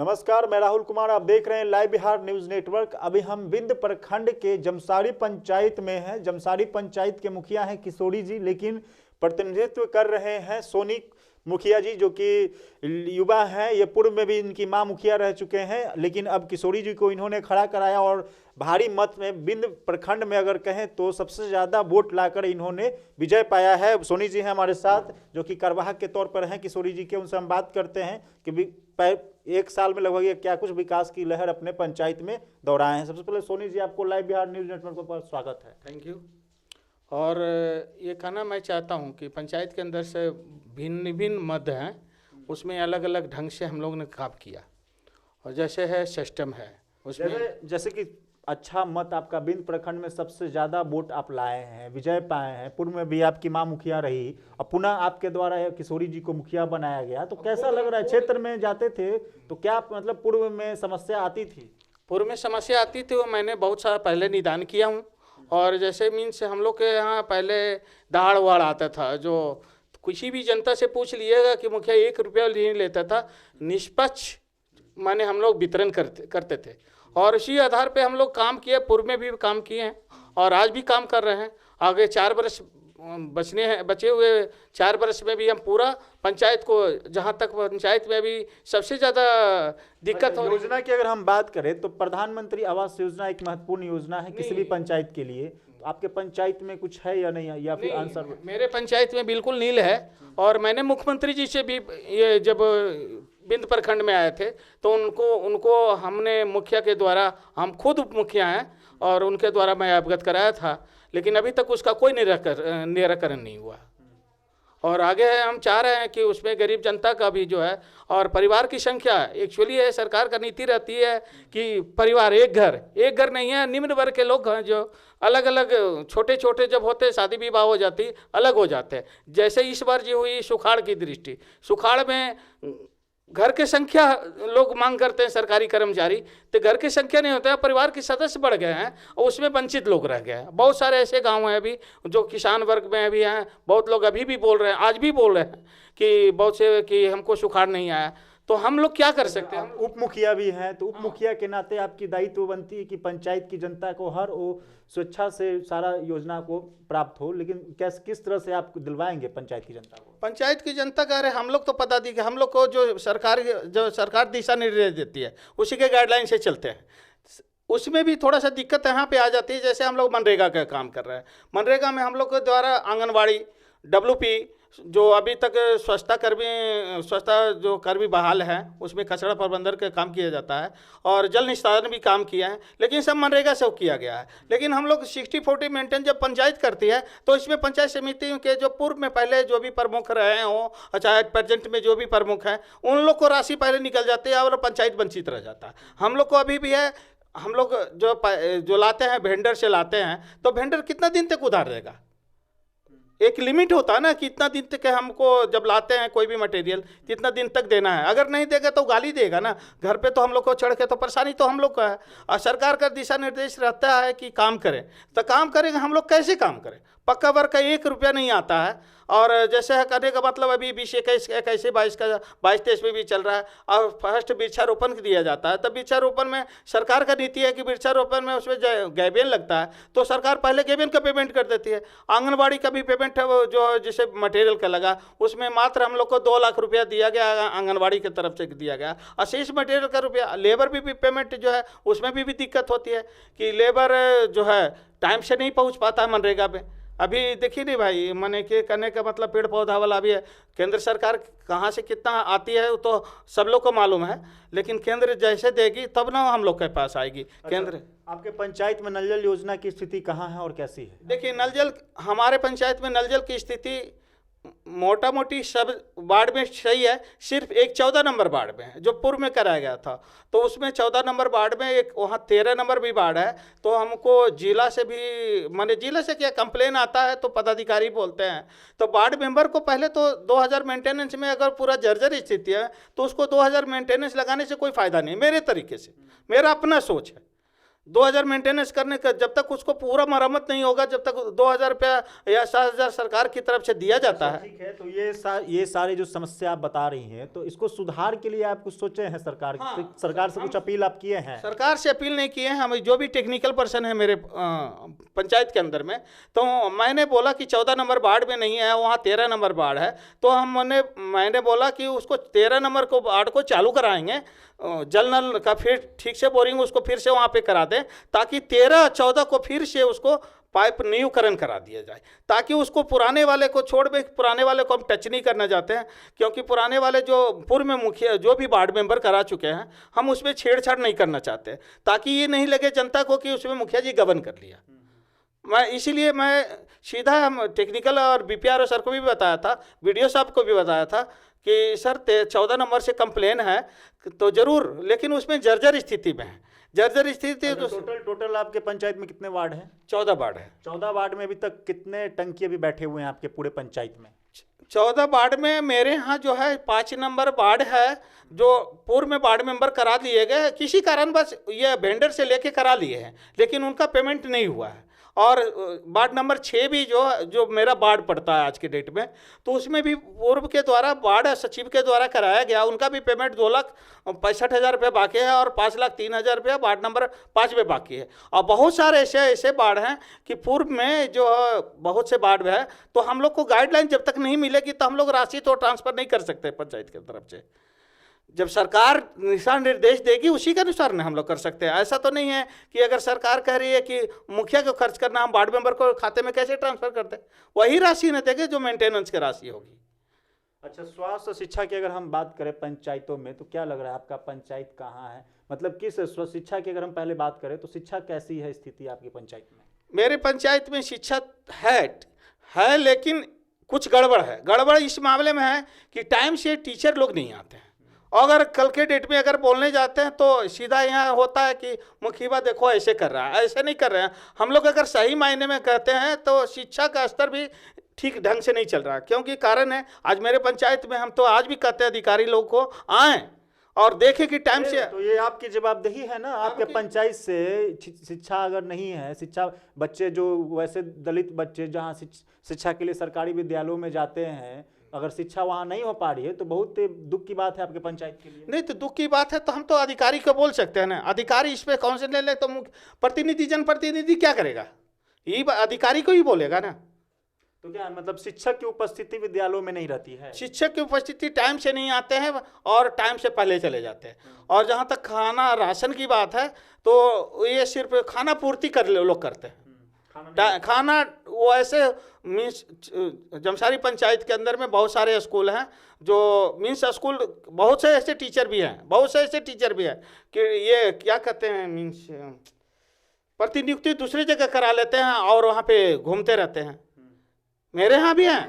नमस्कार, मैं राहुल कुमार। आप देख रहे हैं लाइव बिहार न्यूज नेटवर्क। अभी हम विंध्य प्रखंड के जमसारी पंचायत में हैं। जमसारी पंचायत के मुखिया हैं किशोरी जी, लेकिन प्रतिनिधित्व कर रहे हैं सोनी मुखिया जी, जो कि युवा हैं। ये पूर्व में भी इनकी मां मुखिया रह चुके हैं, लेकिन अब किशोरी जी को इन्होंने खड़ा कराया और भारी मत में विंध्य प्रखंड में अगर कहें तो सबसे ज्यादा वोट लाकर इन्होंने विजय पाया है। सोनी जी हैं हमारे साथ, जो कि कार्यवाहक के तौर पर हैं किशोरी जी के। उनसे हम बात करते हैं कि एक साल में लगभग क्या कुछ विकास की लहर अपने पंचायत में दोहराए हैं। सबसे पहले सोनी जी, आपको लाइव बिहार न्यूज नेटवर्क पर स्वागत है। Thank you. और ये कहना मैं चाहता हूँ कि पंचायत के अंदर से भिन्न भिन्न मद हैं, उसमें अलग अलग ढंग से हम लोग ने काम किया। और जैसे है सिस्टम है उसमें जैसे कि अच्छा मत आपका विंध्य प्रखंड में सबसे ज्यादा वोट आप लाए हैं, विजय पाए हैं। पूर्व में भी आपकी मां मुखिया रही और पुनः आपके द्वारा किशोरी जी को मुखिया बनाया गया, तो कैसा लग रहा है? क्षेत्र में जाते थे तो क्या मतलब पूर्व में समस्या आती थी? पूर्व में समस्या आती थी, वो मैंने बहुत सारा पहले निदान किया हूँ। और जैसे मीन्स हम लोग के यहाँ पहले दाढ़ वाड़ आता था, जो किसी भी जनता से पूछ लिएगा कि मुखिया 1 रुपया नहीं लेता था। निष्पक्ष माने हम लोग वितरण करते थे और इसी आधार पे हम लोग काम किए। पूर्व में भी काम किए हैं और आज भी काम कर रहे हैं। आगे 4 वर्ष बचे हुए 4 वर्ष में भी हम पूरा पंचायत को, जहाँ तक पंचायत में भी सबसे ज़्यादा दिक्कत हो। योजना की अगर हम बात करें तो प्रधानमंत्री आवास योजना एक महत्वपूर्ण योजना है किसी भी पंचायत के लिए। तो आपके पंचायत में कुछ है या नहीं है, या फिर आंसर? मेरे पंचायत में बिल्कुल नील है। और मैंने मुख्यमंत्री जी से भी, ये जब विंध्य प्रखंड में आए थे तो उनको हमने मुखिया के द्वारा, हम खुद उप मुखिया हैं और उनके द्वारा मैं अवगत कराया था, लेकिन अभी तक उसका कोई निराकरण नहीं हुआ। और आगे हम चाह रहे हैं कि उसमें गरीब जनता का भी जो है, और परिवार की संख्या एक्चुअली है, सरकार का नीति रहती है कि परिवार एक घर नहीं है। निम्न वर्ग के लोग हैं जो अलग अलग छोटे छोटे जब होते, शादी विवाह हो जाती, अलग हो जाते हैं। जैसे इस बार जी हुई सुखाड़ की दृष्टि, सुखाड़ में घर की संख्या लोग मांग करते हैं, सरकारी कर्मचारी, तो घर की संख्या नहीं होता है, परिवार के सदस्य बढ़ गए हैं और उसमें वंचित लोग रह गए हैं। बहुत सारे ऐसे गांव हैं अभी जो किसान वर्ग में भी हैं। बहुत लोग अभी भी बोल रहे हैं, आज भी बोल रहे हैं कि बहुत से कि हमको सुखाड़ नहीं आया। तो हम लोग क्या कर सकते हैं? उप मुखिया भी हैं, तो उप मुखिया के नाते आपकी दायित्व बनती है कि पंचायत की जनता को हर वो स्वेच्छा से सारा योजना को प्राप्त हो। लेकिन किस तरह से आप दिलवाएंगे पंचायत की जनता को? पंचायत की जनता कह रहे हम लोग तो पता दी कि हम लोग को जो सरकार दिशा निर्देश देती है उसी के गाइडलाइन से चलते हैं। उसमें भी थोड़ा सा दिक्कत यहाँ पे आ जाती है। जैसे हम लोग मनरेगा का काम कर रहे हैं, मनरेगा में हम लोग के द्वारा आंगनवाड़ी, WP, जो अभी तक स्वच्छता जो कर्मी बहाल है, उसमें कचरा प्रबंधन का काम किया जाता है और जल निस्तारण भी काम किया है, लेकिन सब मनरेगा से किया गया है। लेकिन हम लोग 60-40 मेंटेन जब पंचायत करती है तो इसमें पंचायत समिति के जो पूर्व में पहले जो भी प्रमुख रहे हों, चाहे प्रेजेंट में जो भी प्रमुख हैं, उन लोग को राशि पहले निकल जाती है और पंचायत वंचित रह जाता है। हम लोग को अभी भी है, हम लोग जो लाते हैं वेंडर से लाते हैं, तो वेंडर कितना दिन तक उधार देगा? एक लिमिट होता है ना कि इतना दिन तक हमको जब लाते हैं कोई भी मटेरियल, कितना दिन तक देना है। अगर नहीं देगा तो गाली देगा ना घर पे, तो हम लोग को चढ़ के तो परेशानी तो हम लोग का है। और सरकार का दिशा निर्देश रहता है कि काम करें, तो काम करेंगे हम लोग कैसे काम करें? पक्का वर्ग का 1 रुपया नहीं आता है। और जैसे है करने का मतलब अभी 2021-22 का 22-23 में भी चल रहा है और फर्स्ट वृक्षारोपण दिया जाता है। तब वृक्षारोपण में सरकार का नीति है कि वृक्षारोपण में उसमें गैबेन लगता है, तो सरकार पहले गैबेन का पेमेंट कर देती है। आंगनबाड़ी का भी पेमेंट है, वो जो जैसे मटेरियल का लगा, उसमें मात्र हम लोग को 2 लाख रुपया दिया गया, आंगनबाड़ी की तरफ से दिया गया। और शेष मटेरियल का रुपया लेबर भी पेमेंट जो है उसमें भी दिक्कत होती है कि लेबर जो है टाइम से नहीं पहुँच पाता है मनरेगा में। अभी देखिए नहीं भाई, मैंने के करने का मतलब पेड़ पौधा वाला भी है। केंद्र सरकार कहाँ से कितना आती है वो तो सब लोग को मालूम है, लेकिन केंद्र जैसे देगी तब ना हम लोग के पास आएगी। केंद्र आपके पंचायत में नल जल योजना की स्थिति कहाँ है और कैसी है? देखिए, नल जल हमारे पंचायत में नल जल की स्थिति मोटा मोटी सब वार्ड में सही है। सिर्फ एक 14 नंबर वार्ड में है जो पूर्व में कराया गया था, तो उसमें 14 नंबर वार्ड में एक वहाँ 13 नंबर भी वार्ड है। तो हमको जिला से भी, माने जिला से क्या कंप्लेन आता है तो पदाधिकारी बोलते हैं, तो वार्ड मेंबर को पहले तो 2000 मेंटेनेंस में अगर पूरा जर्जर स्थिति है तो उसको 2000 मेंटेनेंस लगाने से कोई फ़ायदा नहीं। मेरे तरीके से, मेरा अपना सोच है, 2000 मेंटेनेंस करने का, जब तक उसको पूरा मरम्मत नहीं होगा, जब तक 2000 रुपया या 7000 सरकार की तरफ से दिया जाता है। ठीक है, तो ये सारी जो समस्या आप बता रही हैं, तो इसको सुधार के लिए आप कुछ सोचे हैं सरकार सरकार से कुछ अपील आप किए हैं? सरकार से अपील नहीं किए हैं, हम जो भी टेक्निकल पर्सन है मेरे पंचायत के अंदर में, तो मैंने बोला कि 14 नंबर वार्ड में नहीं है, वहाँ 13 नंबर वार्ड है, तो मैंने बोला कि उसको 13 नंबर को वार्ड को चालू कराएंगे, जल नल का फिर ठीक से बोरिंग उसको फिर से वहाँ पे करा दें, ताकि 13-14 को फिर से उसको पाइप न्यूकरण करा दिया जाए, ताकि उसको पुराने वाले को छोड़ दे। पुराने वाले को हम टच नहीं करना चाहते हैं, क्योंकि पुराने वाले जो पूर्व में मुखिया जो भी वार्ड मेंबर करा चुके हैं, हम उसमें छेड़छाड़ नहीं करना चाहते, ताकि ये नहीं लगे जनता को कि उसमें मुखिया जी गबन कर लिया। इसीलिए मैं सीधा हम टेक्निकल और बीपीआरओ सर को भी बताया था, वीडियो साहब को भी बताया था कि सर 14 नंबर से कंप्लेन है तो जरूर, लेकिन उसमें जर्जर स्थिति में है। जर्जर स्थिति तो टोटल आपके पंचायत में कितने वार्ड हैं? 14 वार्ड है। 14 वार्ड में अभी तक कितने टंकी अभी बैठे हुए हैं आपके पूरे पंचायत में? 14 वार्ड में मेरे यहाँ जो है 5 नंबर वार्ड है, जो पूर्व में वार्ड मेंबर करा दिए गए, किसी कारण बस ये वेंडर से लेके करा लिए हैं, लेकिन उनका पेमेंट नहीं हुआ है। और वार्ड नंबर 6 भी जो मेरा वार्ड पड़ता है आज के डेट में, तो उसमें भी पूर्व के द्वारा वार्ड सचिव के द्वारा कराया गया, उनका भी पेमेंट 2,65,000 रुपये बाकी है और 5,03,000 रुपये वार्ड नंबर 5 में बाकी है। और बहुत सारे ऐसे वार्ड हैं कि पूर्व में जो बहुत से वार्ड है, तो हम लोग को गाइडलाइन जब तक नहीं मिलेगी तो हम लोग राशि तो ट्रांसफ़र नहीं कर सकते पंचायत की तरफ से। जब सरकार दिशा निर्देश देगी उसी के अनुसार ना हम लोग कर सकते हैं। ऐसा तो नहीं है कि अगर सरकार कह रही है कि मुखिया को खर्च करना, हम वार्ड मेंबर को खाते में कैसे ट्रांसफर करते हैं? वही राशि न देंगे जो मेंटेनेंस की राशि होगी। अच्छा, स्वास्थ्य शिक्षा की अगर हम बात करें पंचायतों में, तो क्या लग रहा है आपका पंचायत कहाँ है? मतलब किस स्वास्थ्य शिक्षा की अगर हम पहले बात करें तो शिक्षा कैसी है स्थिति आपकी पंचायत में? मेरे पंचायत में शिक्षा है लेकिन कुछ गड़बड़ है। गड़बड़ इस मामले में है कि टाइम से टीचर लोग नहीं आते हैं। अगर कल के डेट में अगर बोलने जाते हैं तो सीधा यहाँ होता है कि मुखिया देखो ऐसे कर रहा है, ऐसे नहीं कर रहे हैं। हम लोग अगर सही मायने में कहते हैं तो शिक्षा का स्तर भी ठीक ढंग से नहीं चल रहा, क्योंकि कारण है आज मेरे पंचायत में हम तो आज भी कहते हैं अधिकारी लोग को आएँ और देखें कि टाइम से। तो ये आपकी जवाबदेही है ना, आपके पंचायत से शिक्षा अगर नहीं है, शिक्षा बच्चे जो वैसे दलित बच्चे जहाँ शिक्षा के लिए सरकारी विद्यालयों में जाते हैं, अगर शिक्षा वहाँ नहीं हो पा रही है तो बहुत दुख की बात है आपके पंचायत के लिए। नहीं तो दुख की बात है तो हम तो अधिकारी को बोल सकते हैं ना, अधिकारी इस पे कौन से ले ले, तो प्रतिनिधि जनप्रतिनिधि क्या करेगा? ये अधिकारी को ही बोलेगा ना। तो क्या मतलब शिक्षक की उपस्थिति विद्यालयों में नहीं रहती है? शिक्षक की उपस्थिति टाइम से नहीं आते हैं और टाइम से पहले चले जाते हैं। और जहाँ तक खाना राशन की बात है तो ये सिर्फ खाना पूर्ति कर लोग करते हैं। खाना वो ऐसे मीन्स जमसारी पंचायत के अंदर में बहुत सारे स्कूल हैं जो मीन्स स्कूल, बहुत से ऐसे टीचर भी हैं कि ये क्या कहते हैं मीन्स प्रतिनियुक्ति दूसरी जगह करा लेते हैं और वहाँ पे घूमते रहते हैं। मेरे यहाँ भी हैं,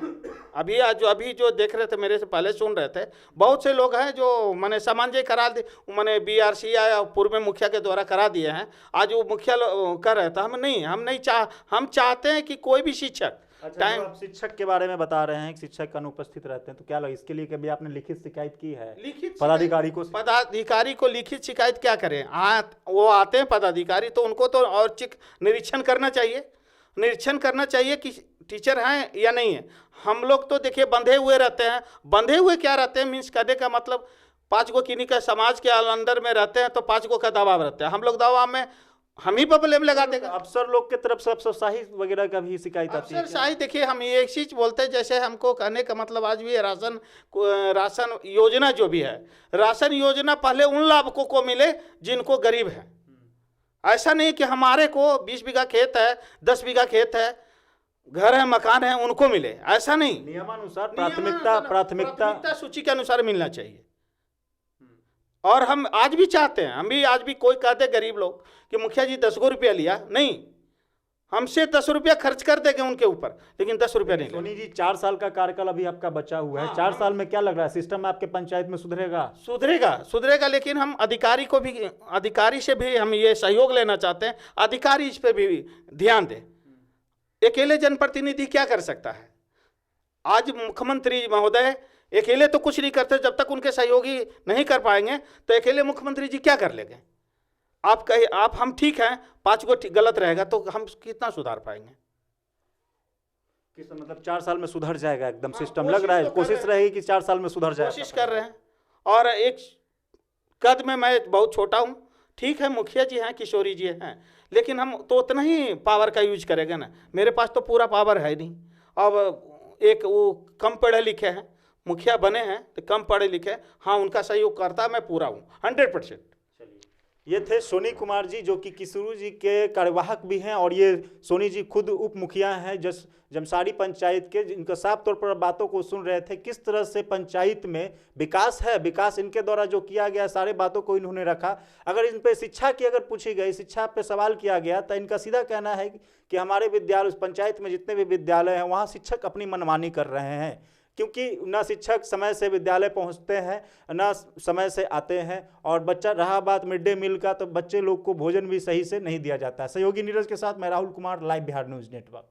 अभी जो देख रहे थे मेरे से पहले सुन रहे थे, बहुत से लोग हैं जो मैंने सामान्य करा दी, मैंने BRC या पूर्व में मुखिया के द्वारा करा दिए हैं। आज वो मुखिया कर रहे थे, हम चाहते हैं कि कोई भी शिक्षक टाइम। आप शिक्षक के बारे में बता रहे हैं कि शिक्षक अनुपस्थित रहते हैं, तो क्या लगा इसके लिए कभी आपने लिखित शिकायत की है? पदाधिकारी को लिखित शिकायत क्या करें? वो आते हैं पदाधिकारी तो उनको तो और निरीक्षण करना चाहिए कि टीचर हैं या नहीं है। हम लोग तो देखिए बंधे हुए रहते हैं। बंधे हुए क्या रहते हैं मीन्स कहने का मतलब 5 गो किन्हीं का समाज के अंदर में रहते हैं तो 5 गो का दबाव रहता है। हम लोग दबाव में हम ही प्रॉब्लम लगा देंगे। अफसर लोग के तरफ से अफसरशाही वगैरह का भी शिकायत आती है? अफसरशाही देखिए हम ये एक चीज बोलते हैं, जैसे हमको कहने का मतलब आज भी राशन योजना जो भी है, राशन योजना पहले उन लाभुकों को मिले जिनको गरीब है। ऐसा नहीं कि हमारे को 20 बीघा खेत है, 10 बीघा खेत है, घर है, मकान है, उनको मिले, ऐसा नहीं। नियमानुसार प्राथमिकता सूची के अनुसार मिलना चाहिए। और हम आज भी चाहते हैं, आज भी कोई कहते गरीब लोग कि मुखिया जी 10 रुपया लिया, नहीं, हमसे 10 रुपया खर्च कर देंगे उनके ऊपर, लेकिन 10 रुपया नहीं। सोनी जी 4 साल का कार्यकाल अभी आपका बचा हुआ है। 4 साल में क्या लग रहा है सिस्टम आपके पंचायत में सुधरेगा, लेकिन हम अधिकारी से भी हम ये सहयोग लेना चाहते हैं, अधिकारी इस पर भी ध्यान दें। अकेले जनप्रतिनिधि क्या कर सकता है? आज मुख्यमंत्री महोदय अकेले तो कुछ नहीं करते, जब तक उनके सहयोगी नहीं कर पाएंगे तो अकेले मुख्यमंत्री जी क्या कर लेंगे? आप कहे आप हम ठीक हैं, 5 गो गलत रहेगा तो हम कितना सुधार पाएंगे? किस मतलब 4 साल में सुधर जाएगा एकदम हाँ, सिस्टम लग कोशिश रहा है, तो कर कोशिश रहे हैं। रहेगी कि 4 साल में सुधर जाए। कोशिश कर रहे हैं। और एक कद में मैं बहुत छोटा हूँ, ठीक है मुखिया जी हैं, किशोरी जी हैं, लेकिन हम तो उतना ही पावर का यूज करेंगे ना, मेरे पास तो पूरा पावर है नहीं। अब एक वो कम पढ़े लिखे हैं, मुखिया बने हैं तो कम पढ़े लिखे, हाँ उनका सहयोग करता मैं पूरा हूँ 100%। ये थे सोनी कुमार जी जो कि किशोरी जी के कार्यवाहक भी हैं, और ये सोनी जी खुद उप मुखिया हैं जमसारी पंचायत के, जिनका साफ तौर पर बातों को सुन रहे थे किस तरह से पंचायत में विकास है, विकास इनके द्वारा जो किया गया सारे बातों को इन्होंने रखा। अगर इन पे शिक्षा की अगर पूछी गई, शिक्षा पे सवाल किया गया, तो इनका सीधा कहना है कि हमारे विद्यालय, उस पंचायत में जितने भी विद्यालय हैं वहाँ शिक्षक अपनी मनमानी कर रहे हैं, क्योंकि न शिक्षक समय से विद्यालय पहुंचते हैं, न समय से आते हैं, और बच्चा रहा बात मिड डे मील का, तो बच्चे लोग को भोजन भी सही से नहीं दिया जाता है। सहयोगी नीरज के साथ मैं Rahul Kumar, live Bihar news network.